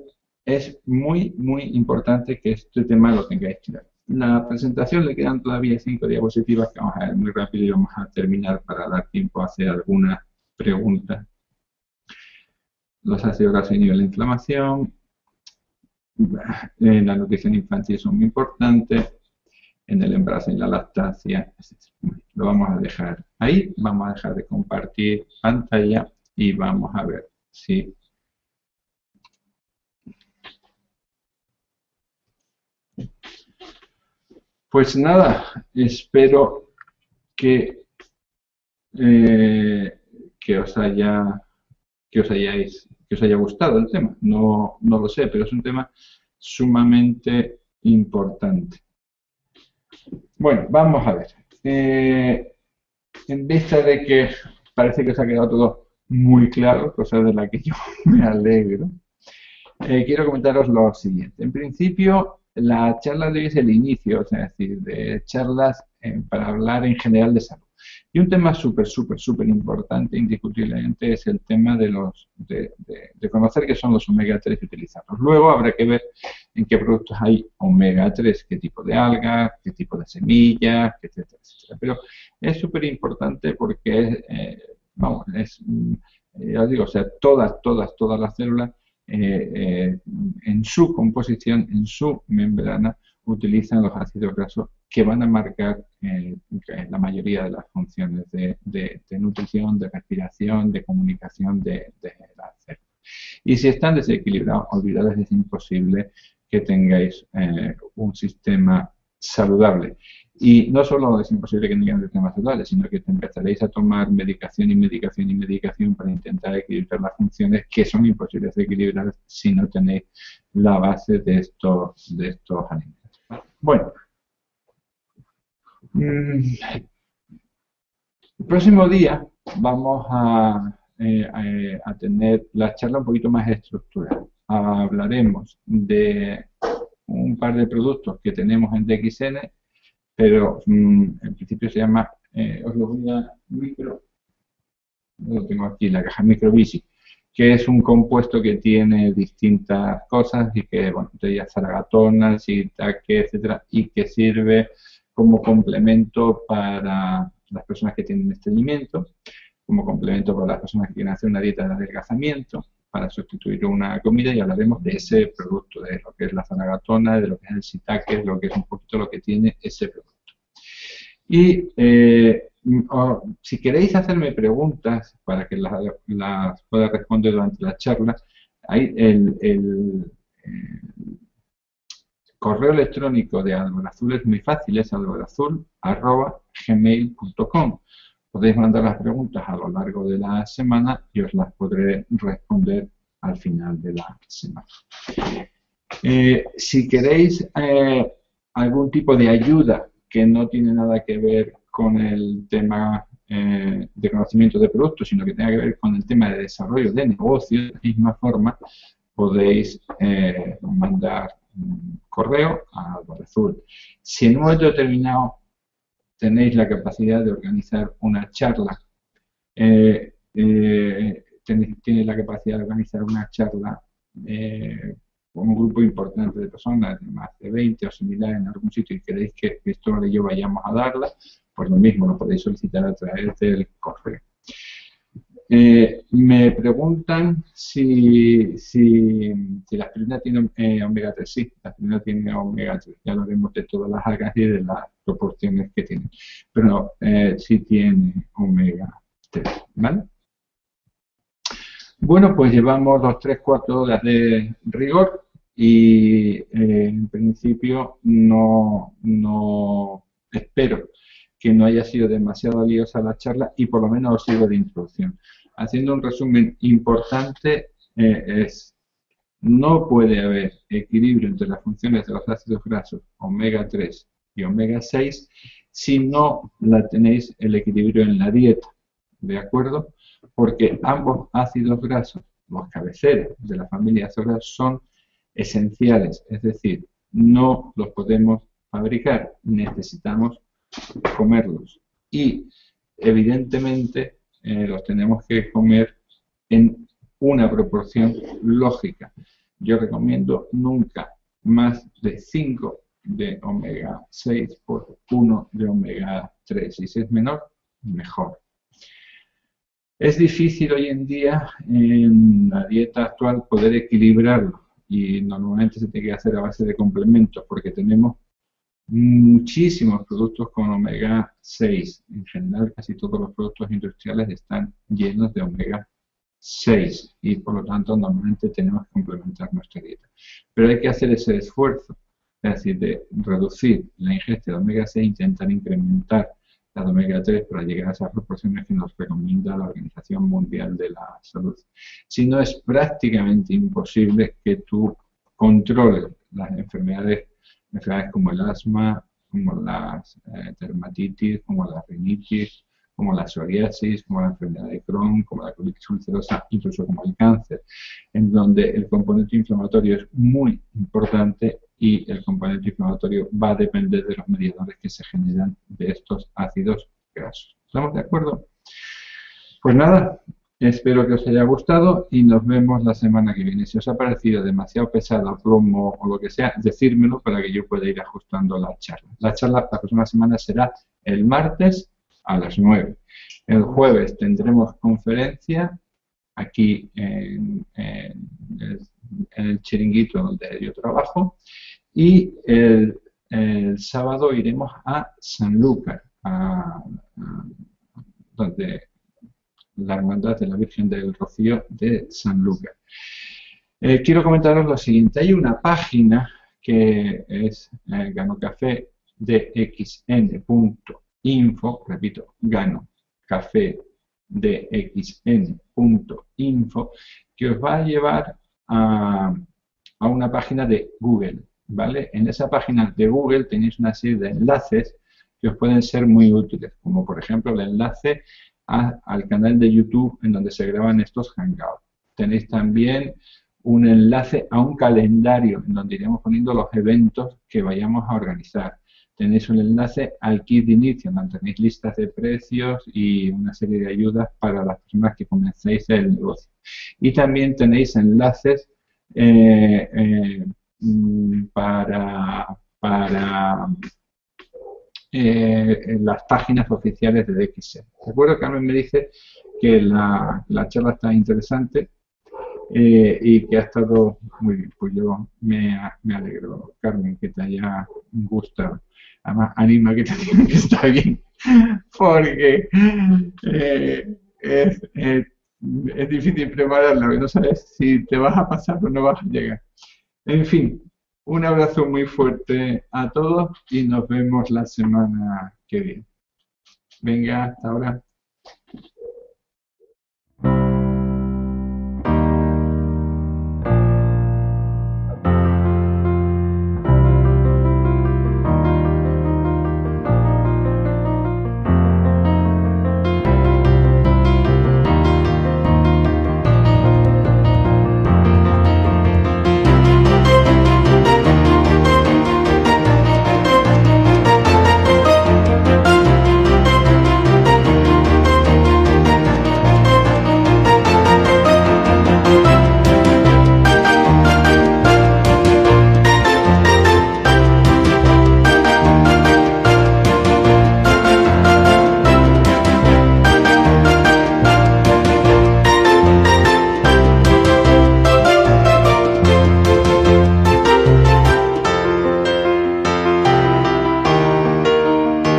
es muy importante que este tema lo tengáis claro. La presentación le quedan todavía 5 diapositivas que vamos a ver muy rápido y vamos a terminar para dar tiempo a hacer alguna pregunta. Los ácidos grasos inhiben la inflamación. La nutrición infantil son muy importantes. En el embarazo y la lactancia, lo vamos a dejar ahí, vamos a dejar de compartir pantalla y vamos a ver si... Pues nada, espero que os haya gustado el tema. No lo sé, pero es un tema sumamente importante. Bueno, vamos a ver. En vista de que parece que os ha quedado todo muy claro, cosa de la que yo me alegro, quiero comentaros lo siguiente. En principio, la charla de hoy es el inicio, es decir, de charlas para hablar en general de salud. Y un tema súper importante, indiscutiblemente, es el tema de conocer qué son los omega 3 y utilizarlos. Luego habrá que ver en qué productos hay omega 3, qué tipo de algas, qué tipo de semillas, etcétera, etcétera. Pero es súper importante porque ya os digo, o sea, todas las células en su composición, en su membrana, utilizan los ácidos grasos que van a marcar la mayoría de las funciones de nutrición, de respiración, de comunicación de las células. Y si están desequilibrados, olvidaros, es imposible que tengáis un sistema saludable. Y no solo es imposible que tengáis un sistema saludable, sino que empezaréis a tomar medicación para intentar equilibrar las funciones que son imposibles de equilibrar si no tenéis la base de estos alimentos. Bueno, el próximo día vamos a tener la charla un poquito más estructurada. Hablaremos de un par de productos que tenemos en DXN, pero en principio se llama, os lo voy a lo tengo aquí, la caja Microbici, que es un compuesto que tiene distintas cosas y que, bueno, de azaragatona, shiitake, etcétera, y que sirve como complemento para las personas que tienen estreñimiento, como complemento para las personas que quieren hacer una dieta de adelgazamiento, para sustituir una comida y hablaremos de ese producto, de lo que es la zanagatona, de lo que es el shiitake, de lo que es un poquito lo que tiene ese producto. Y si queréis hacerme preguntas para que las pueda responder durante la charla, hay el correo electrónico de Alborazul es muy fácil, es alborazul@gmail.com. Podéis mandar las preguntas a lo largo de la semana y os las podré responder al final de la semana. Si queréis algún tipo de ayuda que no tiene nada que ver con el tema de conocimiento de productos, sino que tenga que ver con el tema de desarrollo de negocio, de la misma forma, podéis mandar un correo a Alborazul. Si en un momento determinado tenéis la capacidad de organizar una charla, tenéis la capacidad de organizar una charla con un grupo importante de personas, de más de 20 o similar en algún sitio, y queréis que esto y yo vayamos a darla, pues lo mismo, lo podéis solicitar a través del correo. Me preguntan si la aspirina tiene omega 3. Sí, la aspirina tiene omega 3. Ya lo haremos de todas las algas y de las proporciones que tiene. Pero no, sí tiene omega 3. ¿Vale? Bueno, pues llevamos 3/4 horas de rigor y en principio no espero que no haya sido demasiado liosa la charla y por lo menos os sirva de introducción. Haciendo un resumen importante, no puede haber equilibrio entre las funciones de los ácidos grasos omega 3 y omega 6 si no tenéis el equilibrio en la dieta, ¿de acuerdo? Porque ambos ácidos grasos, los cabeceras de la familia de ácidos grasos, son esenciales, es decir, no los podemos fabricar, necesitamos comerlos y evidentemente los tenemos que comer en una proporción lógica. Yo recomiendo nunca más de 5 de omega 6 por 1 de omega 3 y si es menor, mejor. Es difícil hoy en día en la dieta actual poder equilibrarlo y normalmente se tiene que hacer a base de complementos porque tenemos muchísimos productos con omega 6. En general, casi todos los productos industriales están llenos de omega 6 y por lo tanto normalmente tenemos que complementar nuestra dieta. Pero hay que hacer ese esfuerzo, es decir, de reducir la ingesta de omega 6 e intentar incrementar la de omega 3 para llegar a esas proporciones que nos recomienda la Organización Mundial de la Salud. Si no, es prácticamente imposible que tú controles las enfermedades como el asma, como las dermatitis, como la rinitis, como la psoriasis, como la enfermedad de Crohn, como la colitis ulcerosa, incluso como el cáncer, en donde el componente inflamatorio es muy importante y el componente inflamatorio va a depender de los mediadores que se generan de estos ácidos grasos. ¿Estamos de acuerdo? Pues nada, espero que os haya gustado y nos vemos la semana que viene. Si os ha parecido demasiado pesado, plomo o lo que sea, decírmelo para que yo pueda ir ajustando la charla. La charla la próxima semana será el martes a las 9. El jueves tendremos conferencia aquí en el chiringuito donde yo trabajo y el sábado iremos a Sanlúcar, donde la Hermandad de la Virgen del Rocío de Sanlúcar. Quiero comentaros lo siguiente. Hay una página que es ganocafedxn.info, repito, ganocafedxn.info, que os va a llevar a una página de Google, ¿vale? En esa página de Google tenéis una serie de enlaces que os pueden ser muy útiles, como por ejemplo el enlace al canal de YouTube en donde se graban estos hangouts. Tenéis también un enlace a un calendario en donde iremos poniendo los eventos que vayamos a organizar. Tenéis un enlace al kit de inicio, donde tenéis listas de precios y una serie de ayudas para las personas que comencéis el negocio. Y también tenéis enlaces para las páginas oficiales de DXN. Recuerdo que Carmen me dice que la charla está interesante y que ha estado muy bien. Pues yo me alegro, Carmen, que te haya gustado. Además, anima que te digan que está bien, porque es difícil prepararlo, y no sabes si te vas a pasar o no vas a llegar. En fin, un abrazo muy fuerte a todos y nos vemos la semana que viene. Venga, hasta ahora.